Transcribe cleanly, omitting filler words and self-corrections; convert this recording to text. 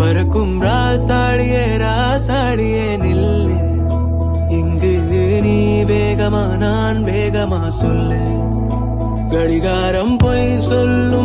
பறக்கும் ராசாடியே ராசாடியே நில்லு, இங்கு நீ வேகமா நான் வேகமா சொல்லு, கடிகாரம் பொய் சொல்லும்